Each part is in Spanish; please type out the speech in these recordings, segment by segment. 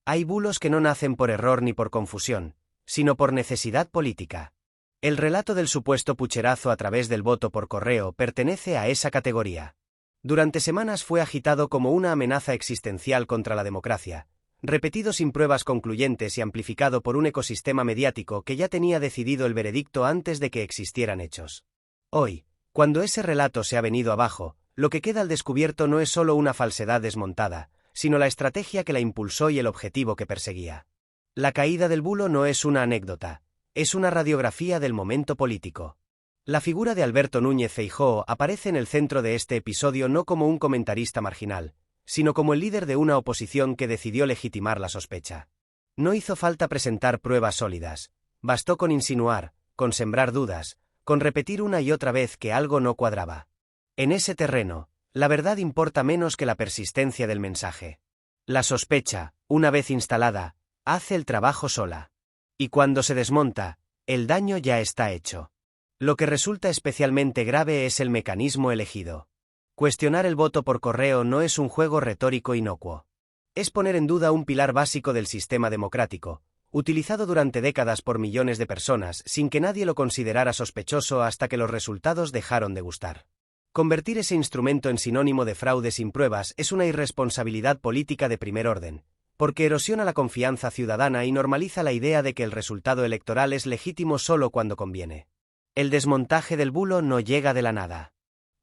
Hay bulos que no nacen por error ni por confusión, sino por necesidad política. El relato del supuesto pucherazo a través del voto por correo pertenece a esa categoría. Durante semanas fue agitado como una amenaza existencial contra la democracia, repetido sin pruebas concluyentes y amplificado por un ecosistema mediático que ya tenía decidido el veredicto antes de que existieran hechos. Hoy, cuando ese relato se ha venido abajo, lo que queda al descubierto no es solo una falsedad desmontada, sino la estrategia que la impulsó y el objetivo que perseguía. La caída del bulo no es una anécdota, es una radiografía del momento político. La figura de Alberto Núñez Feijóo aparece en el centro de este episodio no como un comentarista marginal, sino como el líder de una oposición que decidió legitimar la sospecha. No hizo falta presentar pruebas sólidas, bastó con insinuar, con sembrar dudas, con repetir una y otra vez que algo no cuadraba. En ese terreno, la verdad importa menos que la persistencia del mensaje. La sospecha, una vez instalada, hace el trabajo sola. Y cuando se desmonta, el daño ya está hecho. Lo que resulta especialmente grave es el mecanismo elegido. Cuestionar el voto por correo no es un juego retórico inocuo. Es poner en duda un pilar básico del sistema democrático, utilizado durante décadas por millones de personas sin que nadie lo considerara sospechoso hasta que los resultados dejaron de gustar. Convertir ese instrumento en sinónimo de fraude sin pruebas es una irresponsabilidad política de primer orden, porque erosiona la confianza ciudadana y normaliza la idea de que el resultado electoral es legítimo solo cuando conviene. El desmontaje del bulo no llega de la nada.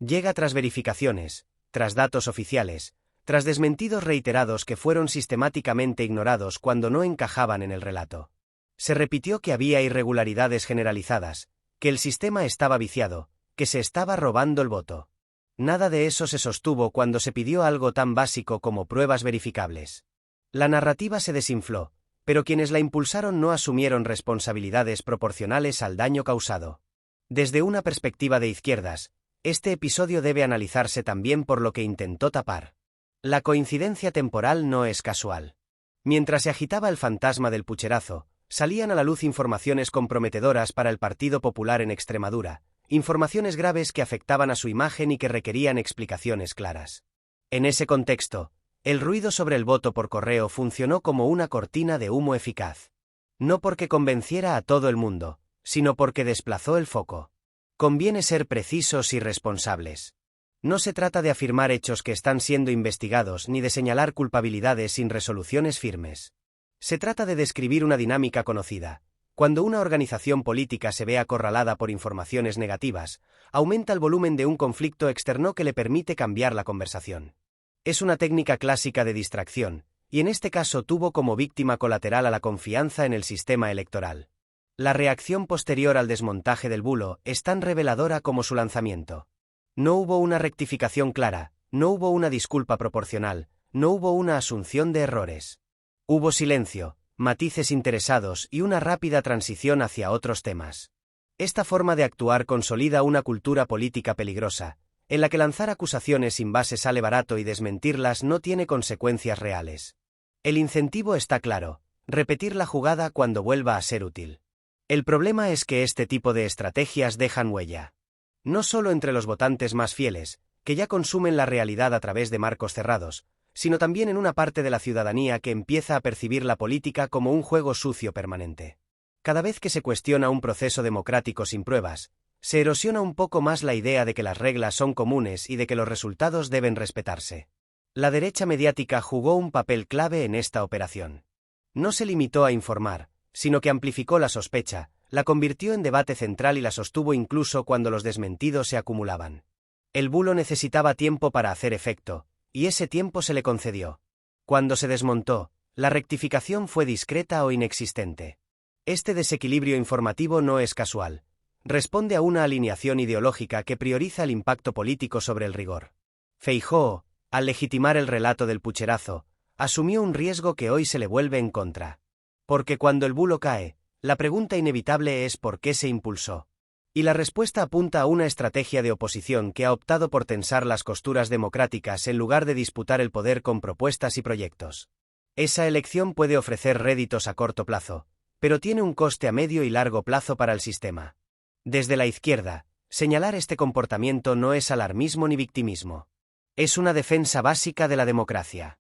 Llega tras verificaciones, tras datos oficiales, tras desmentidos reiterados que fueron sistemáticamente ignorados cuando no encajaban en el relato. Se repitió que había irregularidades generalizadas, que el sistema estaba viciado, que se estaba robando el voto. Nada de eso se sostuvo cuando se pidió algo tan básico como pruebas verificables. La narrativa se desinfló, pero quienes la impulsaron no asumieron responsabilidades proporcionales al daño causado. Desde una perspectiva de izquierdas, este episodio debe analizarse también por lo que intentó tapar. La coincidencia temporal no es casual. Mientras se agitaba el fantasma del pucherazo, salían a la luz informaciones comprometedoras para el Partido Popular en Extremadura, informaciones graves que afectaban a su imagen y que requerían explicaciones claras. En ese contexto, el ruido sobre el voto por correo funcionó como una cortina de humo eficaz. No porque convenciera a todo el mundo, sino porque desplazó el foco. Conviene ser precisos y responsables. No se trata de afirmar hechos que están siendo investigados ni de señalar culpabilidades sin resoluciones firmes. Se trata de describir una dinámica conocida. Cuando una organización política se ve acorralada por informaciones negativas, aumenta el volumen de un conflicto externo que le permite cambiar la conversación. Es una técnica clásica de distracción, y en este caso tuvo como víctima colateral a la confianza en el sistema electoral. La reacción posterior al desmontaje del bulo es tan reveladora como su lanzamiento. No hubo una rectificación clara, no hubo una disculpa proporcional, no hubo una asunción de errores. Hubo silencio, matices interesados y una rápida transición hacia otros temas. Esta forma de actuar consolida una cultura política peligrosa, en la que lanzar acusaciones sin base sale barato y desmentirlas no tiene consecuencias reales. El incentivo está claro: repetir la jugada cuando vuelva a ser útil. El problema es que este tipo de estrategias dejan huella. No solo entre los votantes más fieles, que ya consumen la realidad a través de marcos cerrados, sino también en una parte de la ciudadanía que empieza a percibir la política como un juego sucio permanente. Cada vez que se cuestiona un proceso democrático sin pruebas, se erosiona un poco más la idea de que las reglas son comunes y de que los resultados deben respetarse. La derecha mediática jugó un papel clave en esta operación. No se limitó a informar, sino que amplificó la sospecha, la convirtió en debate central y la sostuvo incluso cuando los desmentidos se acumulaban. El bulo necesitaba tiempo para hacer efecto, y ese tiempo se le concedió. Cuando se desmontó, la rectificación fue discreta o inexistente. Este desequilibrio informativo no es casual. Responde a una alineación ideológica que prioriza el impacto político sobre el rigor. Feijóo, al legitimar el relato del pucherazo, asumió un riesgo que hoy se le vuelve en contra. Porque cuando el bulo cae, la pregunta inevitable es ¿por qué se impulsó? Y la respuesta apunta a una estrategia de oposición que ha optado por tensar las costuras democráticas en lugar de disputar el poder con propuestas y proyectos. Esa elección puede ofrecer réditos a corto plazo, pero tiene un coste a medio y largo plazo para el sistema. Desde la izquierda, señalar este comportamiento no es alarmismo ni victimismo. Es una defensa básica de la democracia.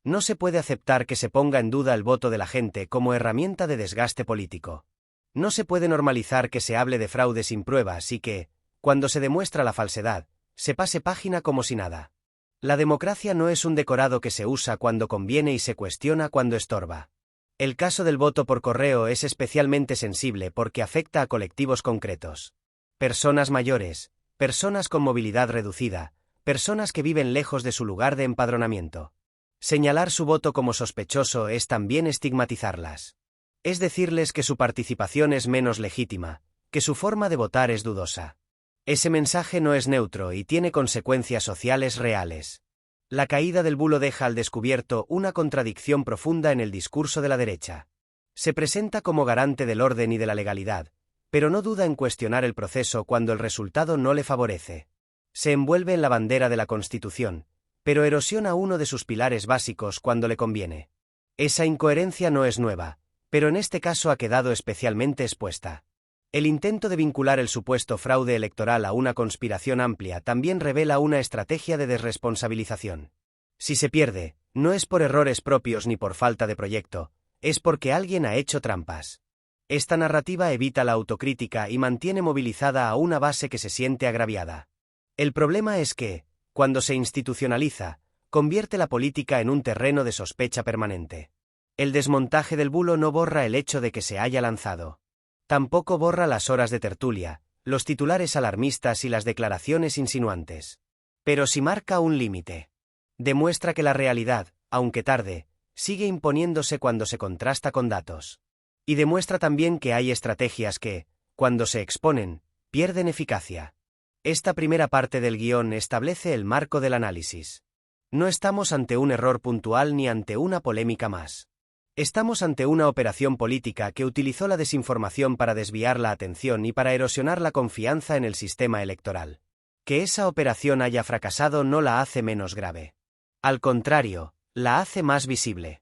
No se puede aceptar que se ponga en duda el voto de la gente como herramienta de desgaste político. No se puede normalizar que se hable de fraude sin pruebas y que, cuando se demuestra la falsedad, se pase página como si nada. La democracia no es un decorado que se usa cuando conviene y se cuestiona cuando estorba. El caso del voto por correo es especialmente sensible porque afecta a colectivos concretos. Personas mayores, personas con movilidad reducida, personas que viven lejos de su lugar de empadronamiento. Señalar su voto como sospechoso es también estigmatizarlas. Es decirles que su participación es menos legítima, que su forma de votar es dudosa. Ese mensaje no es neutro y tiene consecuencias sociales reales. La caída del bulo deja al descubierto una contradicción profunda en el discurso de la derecha. Se presenta como garante del orden y de la legalidad, pero no duda en cuestionar el proceso cuando el resultado no le favorece. Se envuelve en la bandera de la Constitución, pero erosiona uno de sus pilares básicos cuando le conviene. Esa incoherencia no es nueva, pero en este caso ha quedado especialmente expuesta. El intento de vincular el supuesto fraude electoral a una conspiración amplia también revela una estrategia de desresponsabilización. Si se pierde, no es por errores propios ni por falta de proyecto, es porque alguien ha hecho trampas. Esta narrativa evita la autocrítica y mantiene movilizada a una base que se siente agraviada. El problema es que, cuando se institucionaliza, convierte la política en un terreno de sospecha permanente. El desmontaje del bulo no borra el hecho de que se haya lanzado. Tampoco borra las horas de tertulia, los titulares alarmistas y las declaraciones insinuantes. Pero sí marca un límite. Demuestra que la realidad, aunque tarde, sigue imponiéndose cuando se contrasta con datos. Y demuestra también que hay estrategias que, cuando se exponen, pierden eficacia. Esta primera parte del guión establece el marco del análisis. No estamos ante un error puntual ni ante una polémica más. Estamos ante una operación política que utilizó la desinformación para desviar la atención y para erosionar la confianza en el sistema electoral. Que esa operación haya fracasado no la hace menos grave. Al contrario, la hace más visible.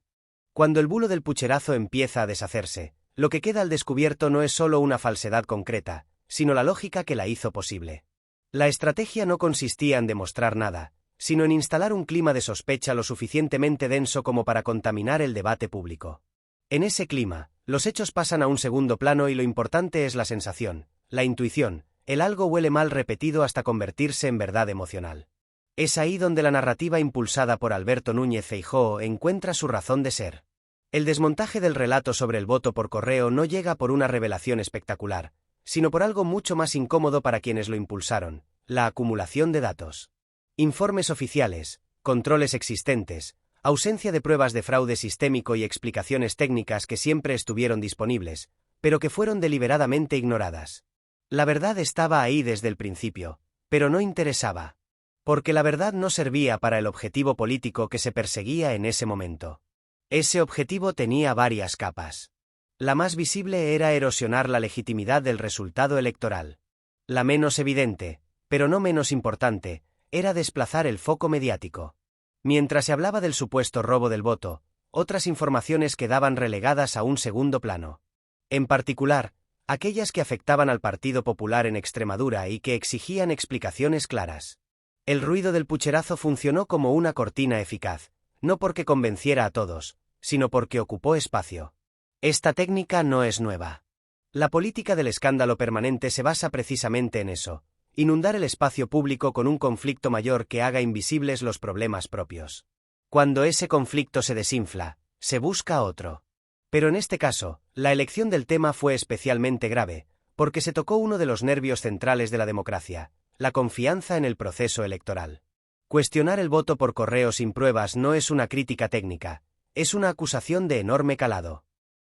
Cuando el bulo del pucherazo empieza a deshacerse, lo que queda al descubierto no es solo una falsedad concreta, sino la lógica que la hizo posible. La estrategia no consistía en demostrar nada, sino en instalar un clima de sospecha lo suficientemente denso como para contaminar el debate público. En ese clima, los hechos pasan a un segundo plano y lo importante es la sensación, la intuición, el algo huele mal repetido hasta convertirse en verdad emocional. Es ahí donde la narrativa impulsada por Alberto Núñez Feijóo encuentra su razón de ser. El desmontaje del relato sobre el voto por correo no llega por una revelación espectacular, sino por algo mucho más incómodo para quienes lo impulsaron, la acumulación de datos. Informes oficiales, controles existentes, ausencia de pruebas de fraude sistémico y explicaciones técnicas que siempre estuvieron disponibles, pero que fueron deliberadamente ignoradas. La verdad estaba ahí desde el principio, pero no interesaba. Porque la verdad no servía para el objetivo político que se perseguía en ese momento. Ese objetivo tenía varias capas. La más visible era erosionar la legitimidad del resultado electoral. La menos evidente, pero no menos importante, era desplazar el foco mediático. Mientras se hablaba del supuesto robo del voto, otras informaciones quedaban relegadas a un segundo plano. En particular, aquellas que afectaban al Partido Popular en Extremadura y que exigían explicaciones claras. El ruido del pucherazo funcionó como una cortina eficaz, no porque convenciera a todos, sino porque ocupó espacio. Esta técnica no es nueva. La política del escándalo permanente se basa precisamente en eso, inundar el espacio público con un conflicto mayor que haga invisibles los problemas propios. Cuando ese conflicto se desinfla, se busca otro. Pero en este caso, la elección del tema fue especialmente grave, porque se tocó uno de los nervios centrales de la democracia, la confianza en el proceso electoral. Cuestionar el voto por correo sin pruebas no es una crítica técnica, es una acusación de enorme calado.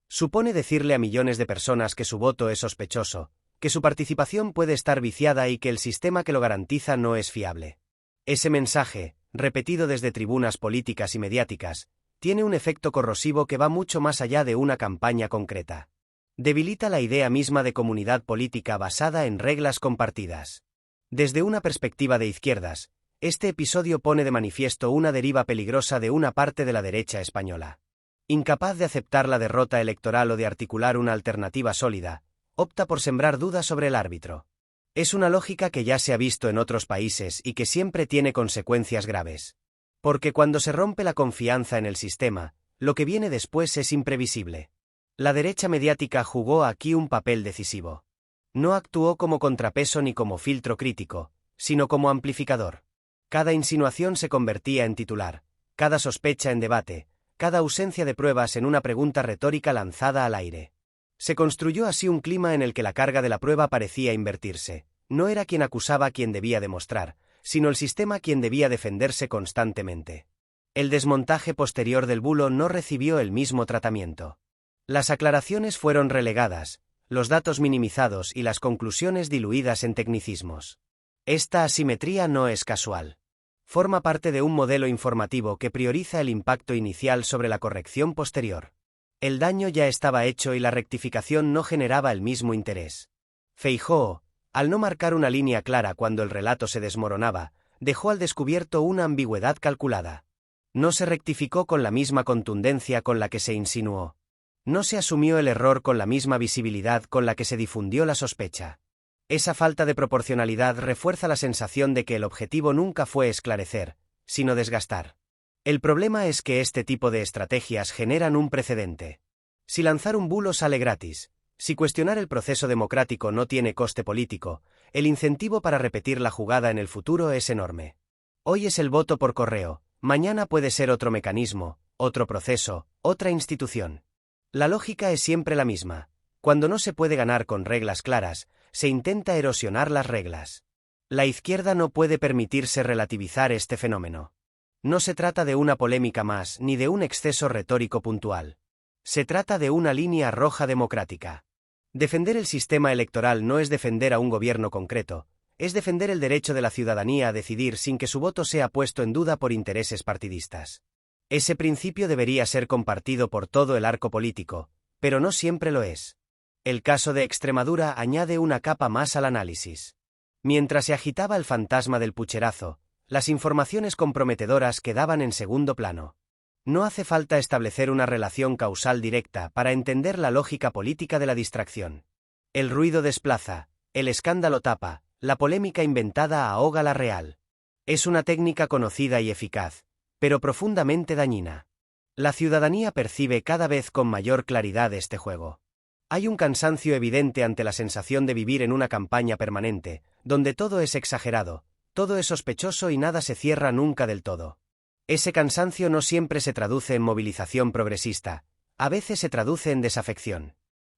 Supone decirle a millones de personas que su voto es sospechoso, que su participación puede estar viciada y que el sistema que lo garantiza no es fiable. Ese mensaje, repetido desde tribunas políticas y mediáticas, tiene un efecto corrosivo que va mucho más allá de una campaña concreta. Debilita la idea misma de comunidad política basada en reglas compartidas. Desde una perspectiva de izquierdas, este episodio pone de manifiesto una deriva peligrosa de una parte de la derecha española. Incapaz de aceptar la derrota electoral o de articular una alternativa sólida, opta por sembrar dudas sobre el árbitro. Es una lógica que ya se ha visto en otros países y que siempre tiene consecuencias graves. Porque cuando se rompe la confianza en el sistema, lo que viene después es imprevisible. La derecha mediática jugó aquí un papel decisivo. No actuó como contrapeso ni como filtro crítico, sino como amplificador. Cada insinuación se convertía en titular, cada sospecha en debate, cada ausencia de pruebas en una pregunta retórica lanzada al aire. Se construyó así un clima en el que la carga de la prueba parecía invertirse. No era quien acusaba quien debía demostrar, sino el sistema quien debía defenderse constantemente. El desmontaje posterior del bulo no recibió el mismo tratamiento. Las aclaraciones fueron relegadas, los datos minimizados y las conclusiones diluidas en tecnicismos. Esta asimetría no es casual. Forma parte de un modelo informativo que prioriza el impacto inicial sobre la corrección posterior. El daño ya estaba hecho y la rectificación no generaba el mismo interés. Feijóo, al no marcar una línea clara cuando el relato se desmoronaba, dejó al descubierto una ambigüedad calculada. No se rectificó con la misma contundencia con la que se insinuó. No se asumió el error con la misma visibilidad con la que se difundió la sospecha. Esa falta de proporcionalidad refuerza la sensación de que el objetivo nunca fue esclarecer, sino desgastar. El problema es que este tipo de estrategias generan un precedente. Si lanzar un bulo sale gratis, si cuestionar el proceso democrático no tiene coste político, el incentivo para repetir la jugada en el futuro es enorme. Hoy es el voto por correo, mañana puede ser otro mecanismo, otro proceso, otra institución. La lógica es siempre la misma. Cuando no se puede ganar con reglas claras, se intenta erosionar las reglas. La izquierda no puede permitirse relativizar este fenómeno. No se trata de una polémica más ni de un exceso retórico puntual. Se trata de una línea roja democrática. Defender el sistema electoral no es defender a un gobierno concreto, es defender el derecho de la ciudadanía a decidir sin que su voto sea puesto en duda por intereses partidistas. Ese principio debería ser compartido por todo el arco político, pero no siempre lo es. El caso de Extremadura añade una capa más al análisis. Mientras se agitaba el fantasma del pucherazo, las informaciones comprometedoras quedaban en segundo plano. No hace falta establecer una relación causal directa para entender la lógica política de la distracción. El ruido desplaza, el escándalo tapa, la polémica inventada ahoga la real. Es una técnica conocida y eficaz, pero profundamente dañina. La ciudadanía percibe cada vez con mayor claridad este juego. Hay un cansancio evidente ante la sensación de vivir en una campaña permanente, donde todo es exagerado, todo es sospechoso y nada se cierra nunca del todo. Ese cansancio no siempre se traduce en movilización progresista, a veces se traduce en desafección.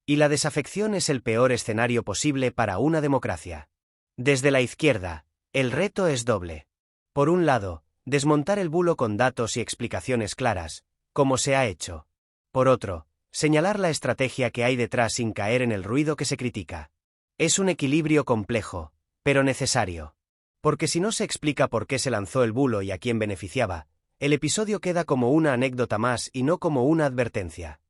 Y la desafección es el peor escenario posible para una democracia. Desde la izquierda, el reto es doble. Por un lado, desmontar el bulo con datos y explicaciones claras, como se ha hecho. Por otro, señalar la estrategia que hay detrás sin caer en el ruido que se critica. Es un equilibrio complejo, pero necesario. Porque si no se explica por qué se lanzó el bulo y a quién beneficiaba, el episodio queda como una anécdota más y no como una advertencia.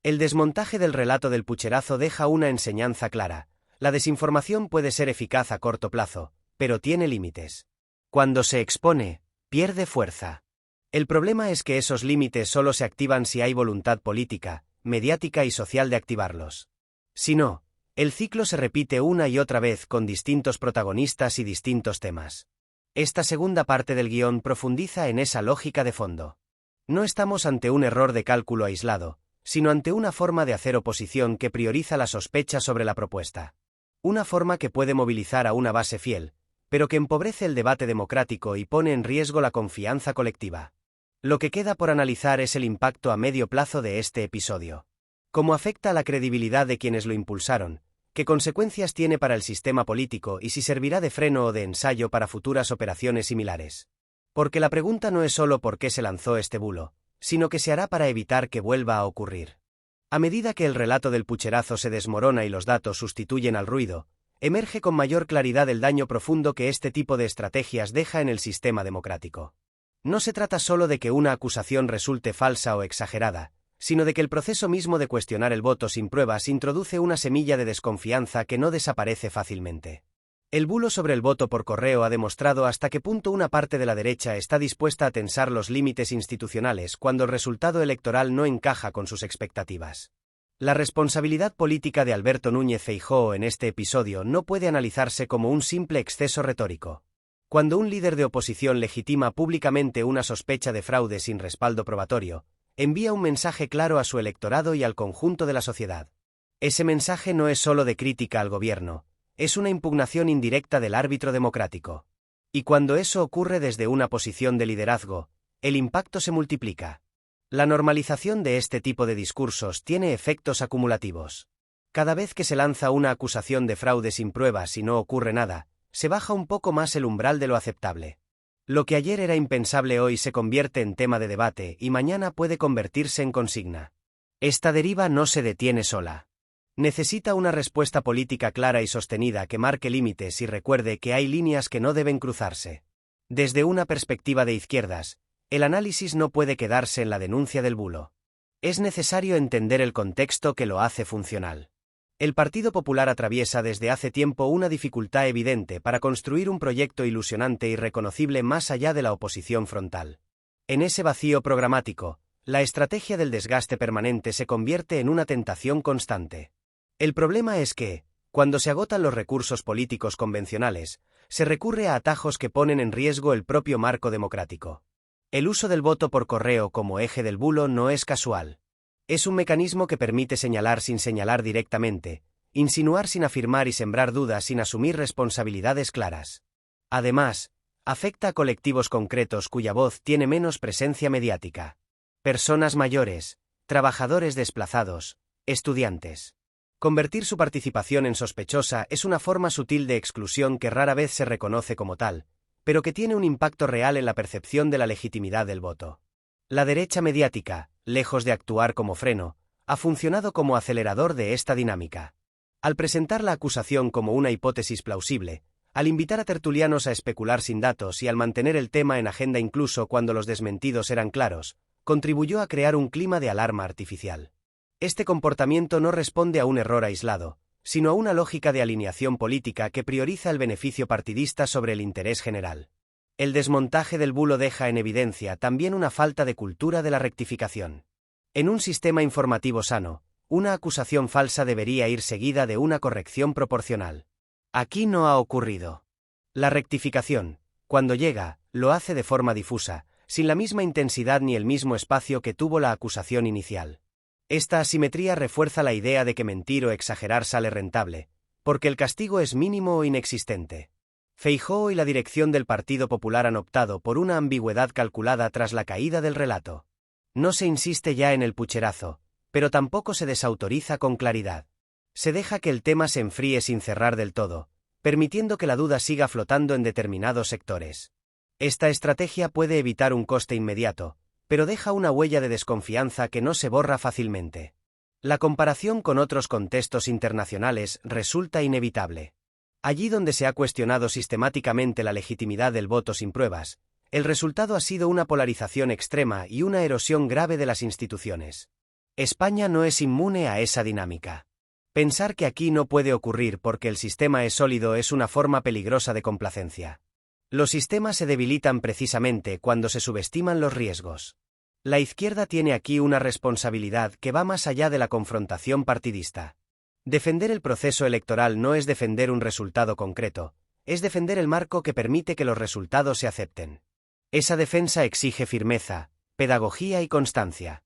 El desmontaje del relato del pucherazo deja una enseñanza clara. La desinformación puede ser eficaz a corto plazo, pero tiene límites. Cuando se expone, pierde fuerza. El problema es que esos límites solo se activan si hay voluntad política, mediática y social de activarlos. Si no, el ciclo se repite una y otra vez con distintos protagonistas y distintos temas. Esta segunda parte del guión profundiza en esa lógica de fondo. No estamos ante un error de cálculo aislado, sino ante una forma de hacer oposición que prioriza la sospecha sobre la propuesta. Una forma que puede movilizar a una base fiel, pero que empobrece el debate democrático y pone en riesgo la confianza colectiva. Lo que queda por analizar es el impacto a medio plazo de este episodio. ¿Cómo afecta a la credibilidad de quienes lo impulsaron? ¿Qué consecuencias tiene para el sistema político y si servirá de freno o de ensayo para futuras operaciones similares? Porque la pregunta no es solo por qué se lanzó este bulo, sino qué se hará para evitar que vuelva a ocurrir. A medida que el relato del pucherazo se desmorona y los datos sustituyen al ruido, emerge con mayor claridad el daño profundo que este tipo de estrategias deja en el sistema democrático. No se trata solo de que una acusación resulte falsa o exagerada, sino de que el proceso mismo de cuestionar el voto sin pruebas introduce una semilla de desconfianza que no desaparece fácilmente. El bulo sobre el voto por correo ha demostrado hasta qué punto una parte de la derecha está dispuesta a tensar los límites institucionales cuando el resultado electoral no encaja con sus expectativas. La responsabilidad política de Alberto Núñez Feijóo en este episodio no puede analizarse como un simple exceso retórico. Cuando un líder de oposición legitima públicamente una sospecha de fraude sin respaldo probatorio, envía un mensaje claro a su electorado y al conjunto de la sociedad. Ese mensaje no es solo de crítica al gobierno, es una impugnación indirecta del árbitro democrático. Y cuando eso ocurre desde una posición de liderazgo, el impacto se multiplica. La normalización de este tipo de discursos tiene efectos acumulativos. Cada vez que se lanza una acusación de fraude sin pruebas y no ocurre nada, se baja un poco más el umbral de lo aceptable. Lo que ayer era impensable hoy se convierte en tema de debate y mañana puede convertirse en consigna. Esta deriva no se detiene sola. Necesita una respuesta política clara y sostenida que marque límites y recuerde que hay líneas que no deben cruzarse. Desde una perspectiva de izquierdas, el análisis no puede quedarse en la denuncia del bulo. Es necesario entender el contexto que lo hace funcional. El Partido Popular atraviesa desde hace tiempo una dificultad evidente para construir un proyecto ilusionante y reconocible más allá de la oposición frontal. En ese vacío programático, la estrategia del desgaste permanente se convierte en una tentación constante. El problema es que, cuando se agotan los recursos políticos convencionales, se recurre a atajos que ponen en riesgo el propio marco democrático. El uso del voto por correo como eje del bulo no es casual. Es un mecanismo que permite señalar sin señalar directamente, insinuar sin afirmar y sembrar dudas sin asumir responsabilidades claras. Además, afecta a colectivos concretos cuya voz tiene menos presencia mediática. Personas mayores, trabajadores desplazados, estudiantes. Convertir su participación en sospechosa es una forma sutil de exclusión que rara vez se reconoce como tal, pero que tiene un impacto real en la percepción de la legitimidad del voto. La derecha mediática, lejos de actuar como freno, ha funcionado como acelerador de esta dinámica. Al presentar la acusación como una hipótesis plausible, al invitar a tertulianos a especular sin datos y al mantener el tema en agenda incluso cuando los desmentidos eran claros, contribuyó a crear un clima de alarma artificial. Este comportamiento no responde a un error aislado, sino a una lógica de alineación política que prioriza el beneficio partidista sobre el interés general. El desmontaje del bulo deja en evidencia también una falta de cultura de la rectificación. En un sistema informativo sano, una acusación falsa debería ir seguida de una corrección proporcional. Aquí no ha ocurrido. La rectificación, cuando llega, lo hace de forma difusa, sin la misma intensidad ni el mismo espacio que tuvo la acusación inicial. Esta asimetría refuerza la idea de que mentir o exagerar sale rentable, porque el castigo es mínimo o inexistente. Feijóo y la dirección del Partido Popular han optado por una ambigüedad calculada tras la caída del relato. No se insiste ya en el pucherazo, pero tampoco se desautoriza con claridad. Se deja que el tema se enfríe sin cerrar del todo, permitiendo que la duda siga flotando en determinados sectores. Esta estrategia puede evitar un coste inmediato, pero deja una huella de desconfianza que no se borra fácilmente. La comparación con otros contextos internacionales resulta inevitable. Allí donde se ha cuestionado sistemáticamente la legitimidad del voto sin pruebas, el resultado ha sido una polarización extrema y una erosión grave de las instituciones. España no es inmune a esa dinámica. Pensar que aquí no puede ocurrir porque el sistema es sólido es una forma peligrosa de complacencia. Los sistemas se debilitan precisamente cuando se subestiman los riesgos. La izquierda tiene aquí una responsabilidad que va más allá de la confrontación partidista. Defender el proceso electoral no es defender un resultado concreto, es defender el marco que permite que los resultados se acepten. Esa defensa exige firmeza, pedagogía y constancia.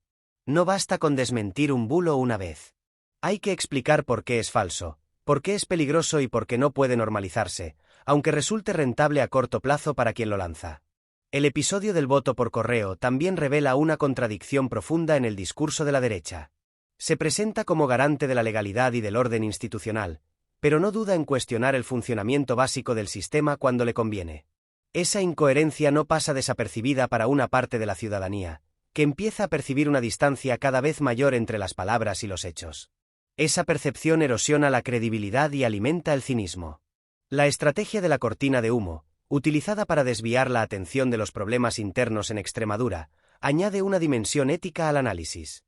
No basta con desmentir un bulo una vez. Hay que explicar por qué es falso, por qué es peligroso y por qué no puede normalizarse, aunque resulte rentable a corto plazo para quien lo lanza. El episodio del voto por correo también revela una contradicción profunda en el discurso de la derecha. Se presenta como garante de la legalidad y del orden institucional, pero no duda en cuestionar el funcionamiento básico del sistema cuando le conviene. Esa incoherencia no pasa desapercibida para una parte de la ciudadanía, que empieza a percibir una distancia cada vez mayor entre las palabras y los hechos. Esa percepción erosiona la credibilidad y alimenta el cinismo. La estrategia de la cortina de humo, utilizada para desviar la atención de los problemas internos en Extremadura, añade una dimensión ética al análisis.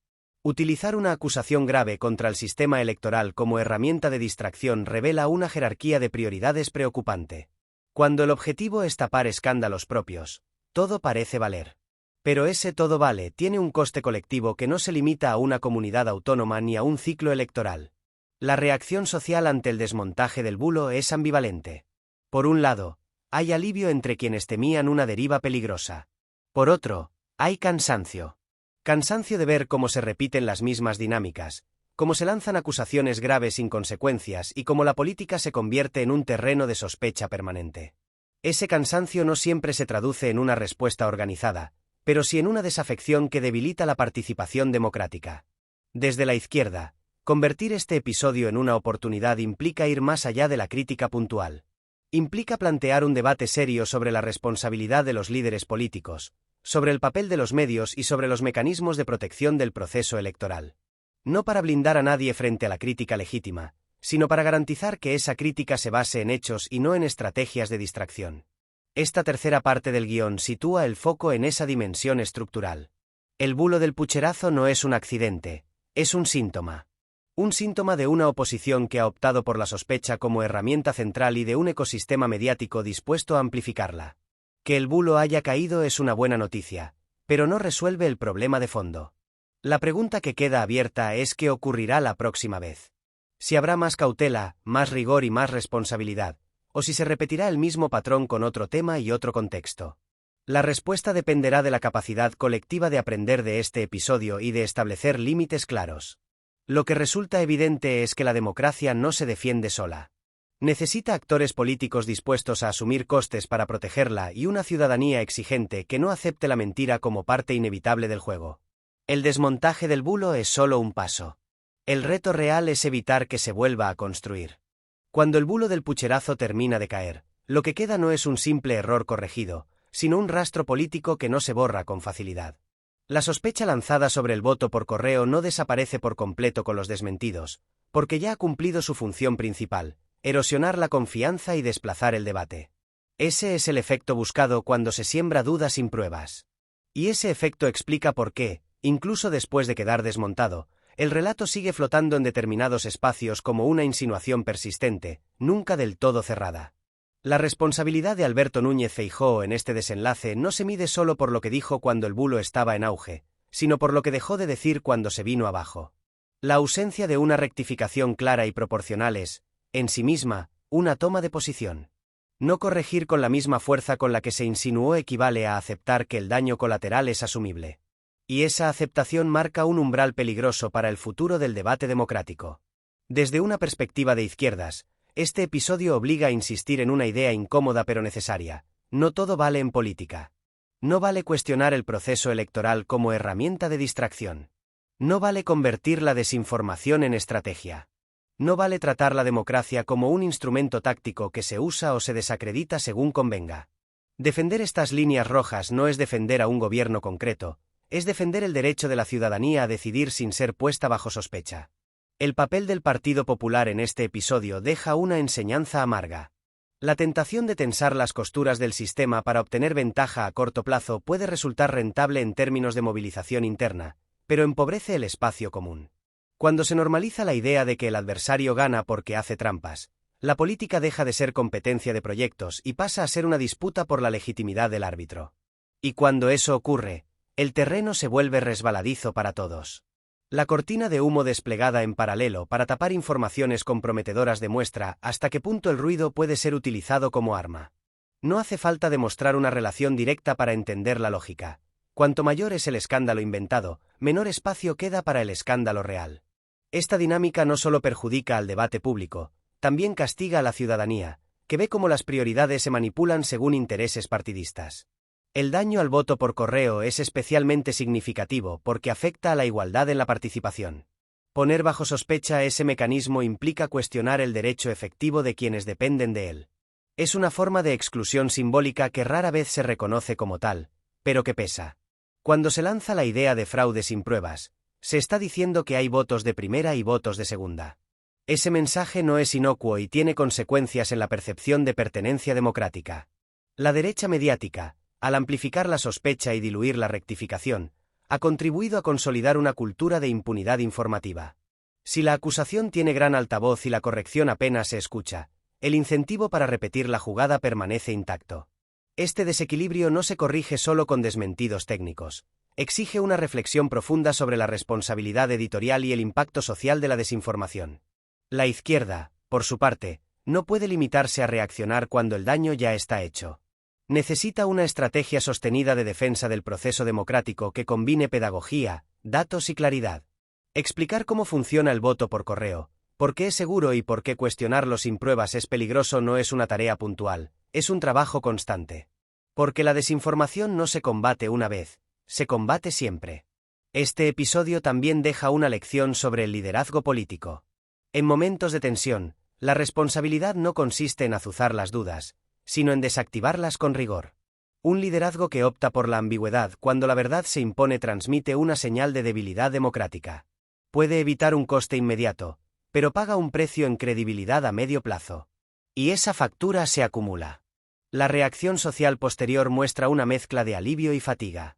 Utilizar una acusación grave contra el sistema electoral como herramienta de distracción revela una jerarquía de prioridades preocupante. Cuando el objetivo es tapar escándalos propios, todo parece valer. Pero ese todo vale tiene un coste colectivo que no se limita a una comunidad autónoma ni a un ciclo electoral. La reacción social ante el desmontaje del bulo es ambivalente. Por un lado, Hay alivio entre quienes temían una deriva peligrosa. Por otro, hay cansancio. Cansancio de ver cómo se repiten las mismas dinámicas, cómo se lanzan acusaciones graves sin consecuencias y cómo la política se convierte en un terreno de sospecha permanente. Ese cansancio no siempre se traduce en una respuesta organizada, pero sí en una desafección que debilita la participación democrática. Desde la izquierda, convertir este episodio en una oportunidad implica ir más allá de la crítica puntual. Implica plantear un debate serio sobre la responsabilidad de los líderes políticos, sobre el papel de los medios y sobre los mecanismos de protección del proceso electoral. No para blindar a nadie frente a la crítica legítima, sino para garantizar que esa crítica se base en hechos y no en estrategias de distracción. Esta tercera parte del guión sitúa el foco en esa dimensión estructural. El bulo del pucherazo no es un accidente, es un síntoma. Un síntoma de una oposición que ha optado por la sospecha como herramienta central y de un ecosistema mediático dispuesto a amplificarla. Que el bulo haya caído es una buena noticia, pero no resuelve el problema de fondo. La pregunta que queda abierta es qué ocurrirá la próxima vez. Si habrá más cautela, más rigor y más responsabilidad, o si se repetirá el mismo patrón con otro tema y otro contexto. La respuesta dependerá de la capacidad colectiva de aprender de este episodio y de establecer límites claros. Lo que resulta evidente es que la democracia no se defiende sola. Necesita actores políticos dispuestos a asumir costes para protegerla y una ciudadanía exigente que no acepte la mentira como parte inevitable del juego. El desmontaje del bulo es solo un paso. El reto real es evitar que se vuelva a construir. Cuando el bulo del pucherazo termina de caer, lo que queda no es un simple error corregido, sino un rastro político que no se borra con facilidad. La sospecha lanzada sobre el voto por correo no desaparece por completo con los desmentidos, porque ya ha cumplido su función principal, erosionar la confianza y desplazar el debate. Ese es el efecto buscado cuando se siembra duda sin pruebas. Y ese efecto explica por qué, incluso después de quedar desmontado, el relato sigue flotando en determinados espacios como una insinuación persistente, nunca del todo cerrada. La responsabilidad de Alberto Núñez Feijóo en este desenlace no se mide solo por lo que dijo cuando el bulo estaba en auge, sino por lo que dejó de decir cuando se vino abajo. La ausencia de una rectificación clara y proporcional es, en sí misma, una toma de posición. No corregir con la misma fuerza con la que se insinuó equivale a aceptar que el daño colateral es asumible. Y esa aceptación marca un umbral peligroso para el futuro del debate democrático. Desde una perspectiva de izquierdas, este episodio obliga a insistir en una idea incómoda pero necesaria: no todo vale en política. No vale cuestionar el proceso electoral como herramienta de distracción. No vale convertir la desinformación en estrategia. No vale tratar la democracia como un instrumento táctico que se usa o se desacredita según convenga. Defender estas líneas rojas no es defender a un gobierno concreto, es defender el derecho de la ciudadanía a decidir sin ser puesta bajo sospecha. El papel del Partido Popular en este episodio deja una enseñanza amarga. La tentación de tensar las costuras del sistema para obtener ventaja a corto plazo puede resultar rentable en términos de movilización interna, pero empobrece el espacio común. Cuando se normaliza la idea de que el adversario gana porque hace trampas, la política deja de ser competencia de proyectos y pasa a ser una disputa por la legitimidad del árbitro. Y cuando eso ocurre, el terreno se vuelve resbaladizo para todos. La cortina de humo desplegada en paralelo para tapar informaciones comprometedoras demuestra hasta qué punto el ruido puede ser utilizado como arma. No hace falta demostrar una relación directa para entender la lógica. Cuanto mayor es el escándalo inventado, menor espacio queda para el escándalo real. Esta dinámica no solo perjudica al debate público, también castiga a la ciudadanía, que ve cómo las prioridades se manipulan según intereses partidistas. El daño al voto por correo es especialmente significativo porque afecta a la igualdad en la participación. Poner bajo sospecha ese mecanismo implica cuestionar el derecho efectivo de quienes dependen de él. Es una forma de exclusión simbólica que rara vez se reconoce como tal, pero que pesa. Cuando se lanza la idea de fraude sin pruebas, se está diciendo que hay votos de primera y votos de segunda. Ese mensaje no es inocuo y tiene consecuencias en la percepción de pertenencia democrática. La derecha mediática, al amplificar la sospecha y diluir la rectificación, ha contribuido a consolidar una cultura de impunidad informativa. Si la acusación tiene gran altavoz y la corrección apenas se escucha, el incentivo para repetir la jugada permanece intacto. Este desequilibrio no se corrige solo con desmentidos técnicos. Exige una reflexión profunda sobre la responsabilidad editorial y el impacto social de la desinformación. La izquierda, por su parte, No puede limitarse a reaccionar cuando el daño ya está hecho. Necesita una estrategia sostenida de defensa del proceso democrático que combine pedagogía, datos y claridad. Explicar cómo funciona el voto por correo, por qué es seguro y por qué cuestionarlo sin pruebas es peligroso no es una tarea puntual, es un trabajo constante. Porque la desinformación no se combate una vez, se combate siempre. Este episodio también deja una lección sobre el liderazgo político. En momentos de tensión, la responsabilidad no consiste en azuzar las dudas, sino en desactivarlas con rigor. Un liderazgo que opta por la ambigüedad cuando la verdad se impone transmite una señal de debilidad democrática. Puede evitar un coste inmediato, pero paga un precio en credibilidad a medio plazo. Y esa factura se acumula. La reacción social posterior muestra una mezcla de alivio y fatiga.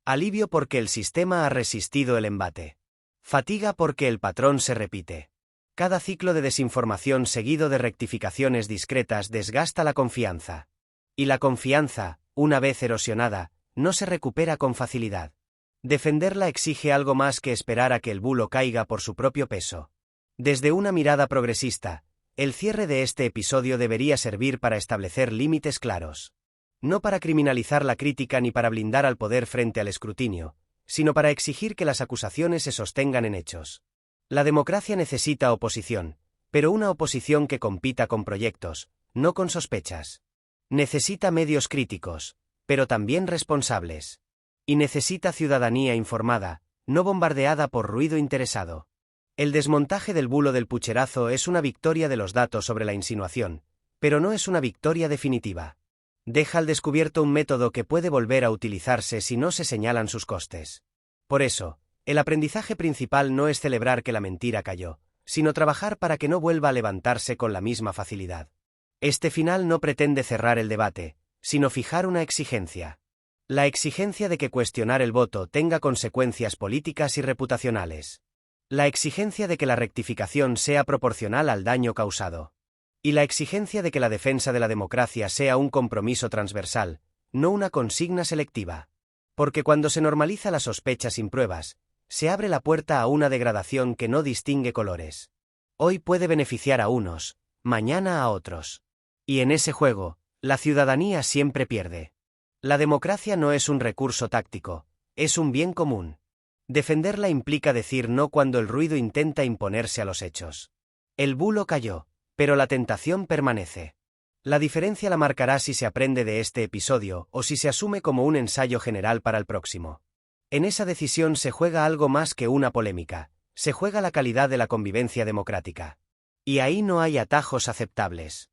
Alivio porque el sistema ha resistido el embate. Fatiga porque el patrón se repite. Cada ciclo de desinformación seguido de rectificaciones discretas desgasta la confianza. Y la confianza, una vez erosionada, no se recupera con facilidad. Defenderla exige algo más que esperar a que el bulo caiga por su propio peso. Desde una mirada progresista, el cierre de este episodio debería servir para establecer límites claros. No para criminalizar la crítica ni para blindar al poder frente al escrutinio, sino para exigir que las acusaciones se sostengan en hechos. La democracia necesita oposición, pero una oposición que compita con proyectos, no con sospechas. Necesita medios críticos, pero también responsables. Y necesita ciudadanía informada, no bombardeada por ruido interesado. El desmontaje del bulo del pucherazo es una victoria de los datos sobre la insinuación, pero no es una victoria definitiva. Deja al descubierto un método que puede volver a utilizarse si no se señalan sus costes. Por eso, el aprendizaje principal no es celebrar que la mentira cayó, sino trabajar para que no vuelva a levantarse con la misma facilidad. Este final no pretende cerrar el debate, sino fijar una exigencia. La exigencia de que cuestionar el voto tenga consecuencias políticas y reputacionales. La exigencia de que la rectificación sea proporcional al daño causado. Y la exigencia de que la defensa de la democracia sea un compromiso transversal, no una consigna selectiva. Porque cuando se normaliza la sospecha sin pruebas, se abre la puerta a una degradación que no distingue colores. Hoy puede beneficiar a unos, mañana a otros. Y en ese juego, la ciudadanía siempre pierde. La democracia no es un recurso táctico, es un bien común. Defenderla implica decir no cuando el ruido intenta imponerse a los hechos. El bulo cayó, pero la tentación permanece. La diferencia la marcará si se aprende de este episodio o si se asume como un ensayo general para el próximo. En esa decisión se juega algo más que una polémica, se juega la calidad de la convivencia democrática. Y ahí no hay atajos aceptables.